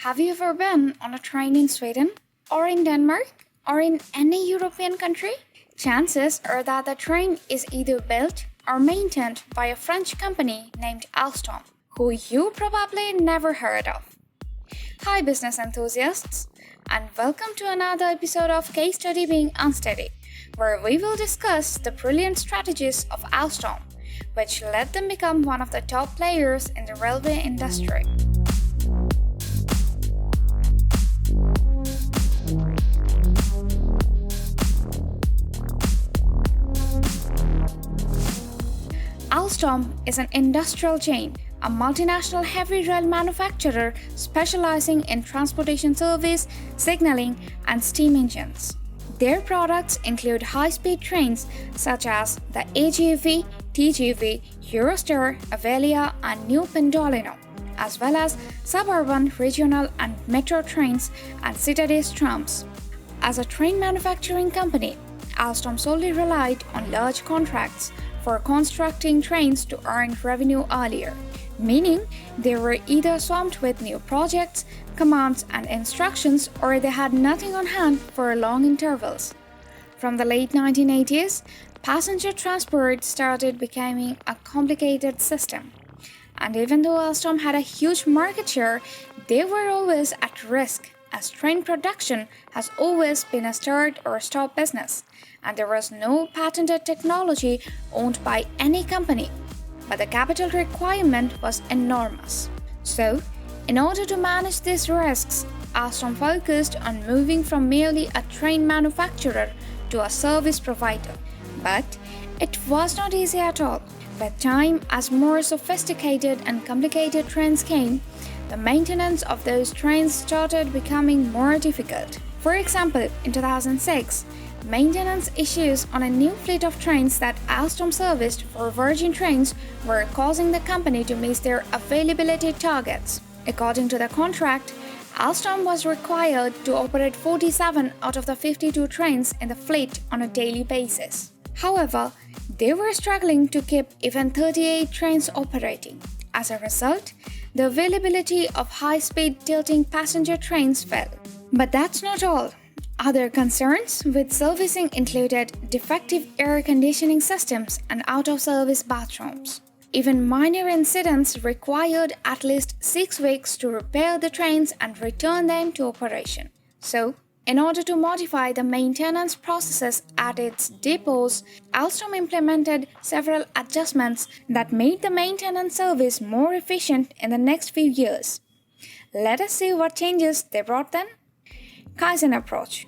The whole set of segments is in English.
Have you ever been on a train in Sweden, or in Denmark, or in any European country? Chances are that the train is either built or maintained by a French company named Alstom, who you probably never heard of. Hi, business enthusiasts, and welcome to another episode of Case Study Being Unsteady, where we will discuss the brilliant strategies of Alstom, which led them become one of the top players in the railway industry. Alstom is an industrial chain, a multinational heavy rail manufacturer specializing in transportation service, signaling, and steam engines. Their products include high-speed trains such as the AGV, TGV, Eurostar, Avelia, and New Pendolino, as well as suburban, regional, and metro trains and city-based trams. As a train manufacturing company, Alstom solely relied on large contracts for constructing trains to earn revenue earlier, meaning they were either swamped with new projects, commands, and instructions, or they had nothing on hand for long intervals. From the late 1980s, passenger transport started becoming a complicated system. And even though Alstom had a huge market share, they were always at risk, as train production has always been a start or stop business, and there was no patented technology owned by any company. But the capital requirement was enormous. So, in order to manage these risks, Alstom focused on moving from merely a train manufacturer to a service provider. But it was not easy at all. With time, as more sophisticated and complicated trains came, the maintenance of those trains started becoming more difficult. For example, in 2006, maintenance issues on a new fleet of trains that Alstom serviced for Virgin Trains were causing the company to miss their availability targets. According to the contract, Alstom was required to operate 47 out of the 52 trains in the fleet on a daily basis. However, they were struggling to keep even 38 trains operating. As a result, the availability of high-speed tilting passenger trains fell. But that's not all. Other concerns with servicing included defective air conditioning systems and out-of-service bathrooms. Even minor incidents required at least 6 weeks to repair the trains and return them to operation. So, in order to modify the maintenance processes at its depots, Alstom implemented several adjustments that made the maintenance service more efficient in the next few years. Let us see what changes they brought then. Kaizen approach.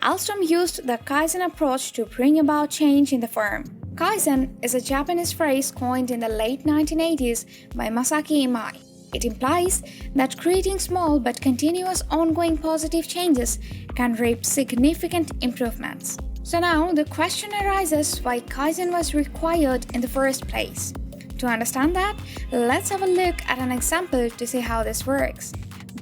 Alstom used the Kaizen approach to bring about change in the firm. Kaizen is a Japanese phrase coined in the late 1980s by Masaki Imai. It implies that creating small but continuous ongoing positive changes can reap significant improvements. So now the question arises why Kaizen was required in the first place. To understand that, let's have a look at an example to see how this works.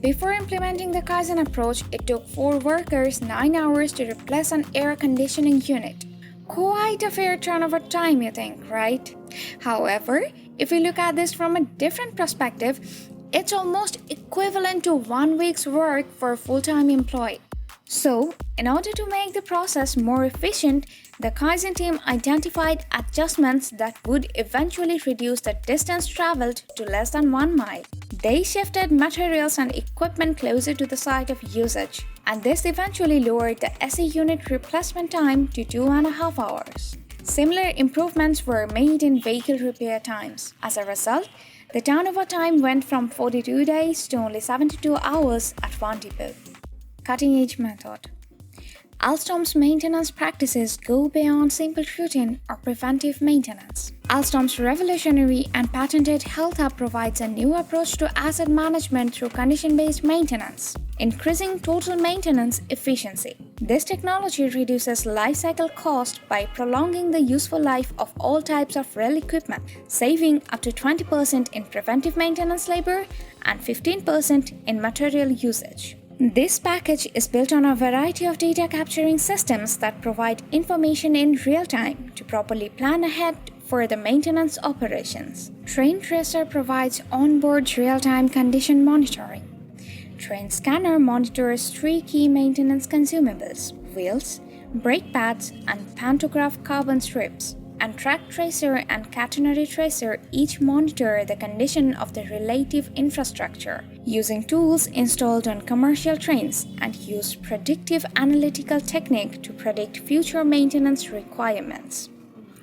Before implementing the Kaizen approach, it took 4 workers 9 hours to replace an air conditioning unit. Quite a fair turnover time, you think, right? However, if we look at this from a different perspective, it's almost equivalent to 1 week's work for a full-time employee. So, in order to make the process more efficient, the Kaizen team identified adjustments that would eventually reduce the distance traveled to less than 1 mile. They shifted materials and equipment closer to the site of usage, and this eventually lowered the SE unit replacement time to 2.5 hours. Similar improvements were made in vehicle repair times. As a result, the turnover time went from 42 days to only 72 hours at one depot. Cutting-edge method. Alstom's maintenance practices go beyond simple routine or preventive maintenance. Alstom's revolutionary and patented Health Hub provides a new approach to asset management through condition-based maintenance, increasing total maintenance efficiency. This technology reduces life cycle cost by prolonging the useful life of all types of rail equipment, saving up to 20% in preventive maintenance labor and 15% in material usage. This package is built on a variety of data capturing systems that provide information in real time to properly plan ahead for the maintenance operations. Train Tracer provides onboard real-time condition monitoring. Train Scanner monitors three key maintenance consumables: wheels, brake pads, and pantograph carbon strips. And Track Tracer and Catenary Tracer each monitor the condition of the relative infrastructure using tools installed on commercial trains and use predictive analytical technique to predict future maintenance requirements.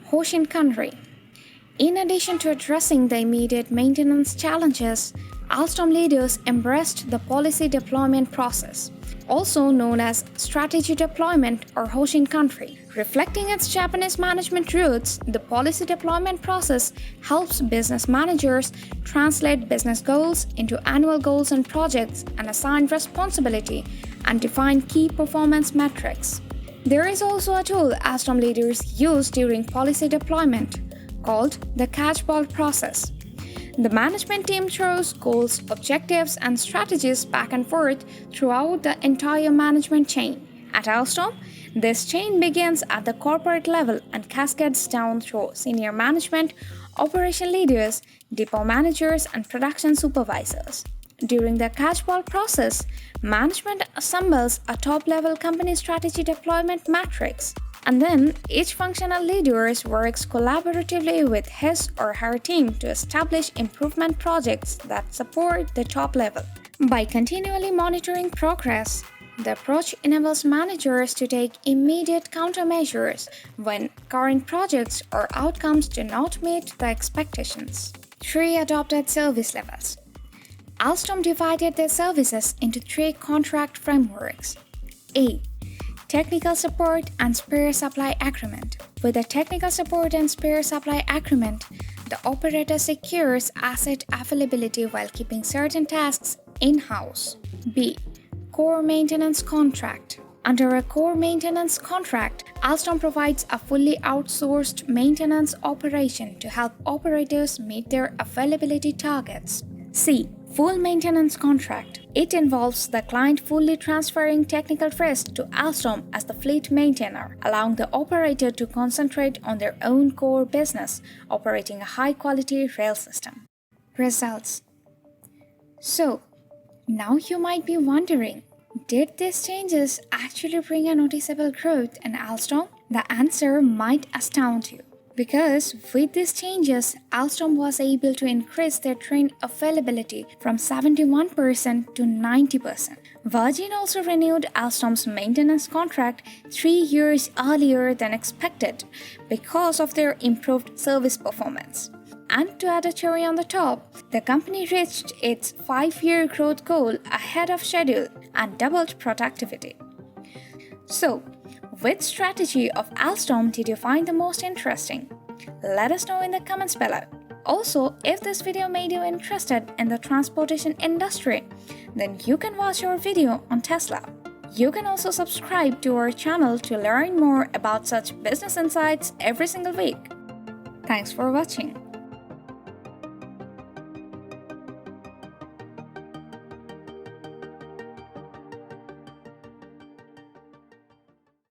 Hoshin Kanri. In addition to addressing the immediate maintenance challenges, Alstom leaders embraced the policy deployment process, also known as strategy deployment or Hoshin Kanri. Reflecting its Japanese management roots, the policy deployment process helps business managers translate business goals into annual goals and projects and assign responsibility and define key performance metrics. There is also a tool Alstom leaders use during policy deployment called the catchball process. The management team throws goals, objectives, and strategies back and forth throughout the entire management chain. At Alstom, this chain begins at the corporate level and cascades down through senior management, operation leaders, depot managers, and production supervisors. During the catchball process, management assembles a top-level company strategy deployment matrix, and then each functional leader works collaboratively with his or her team to establish improvement projects that support the top level. By continually monitoring progress, the approach enables managers to take immediate countermeasures when current projects or outcomes do not meet the expectations. 3 adopted service levels. Alstom divided their services into 3 contract frameworks. A. Technical support and spare supply agreement. With a technical support and spare supply agreement, the operator secures asset availability while keeping certain tasks in-house. B. Core maintenance contract. Under a core maintenance contract, Alstom provides a fully outsourced maintenance operation to help operators meet their availability targets. C. Full maintenance contract. It involves the client fully transferring technical risk to Alstom as the fleet maintainer, allowing the operator to concentrate on their own core business, operating a high-quality rail system. Results. So, now you might be wondering, did these changes actually bring a noticeable growth in Alstom? The answer might astound you. Because with these changes, Alstom was able to increase their train availability from 71% to 90%. Virgin also renewed Alstom's maintenance contract 3 years earlier than expected because of their improved service performance. And to add a cherry on the top, the company reached its 5-year growth goal ahead of schedule and doubled productivity. So, which strategy of Alstom did you find the most interesting? Let us know in the comments below. Also, if this video made you interested in the transportation industry, then you can watch our video on Tesla. You can also subscribe to our channel to learn more about such business insights every single week. Thanks for watching.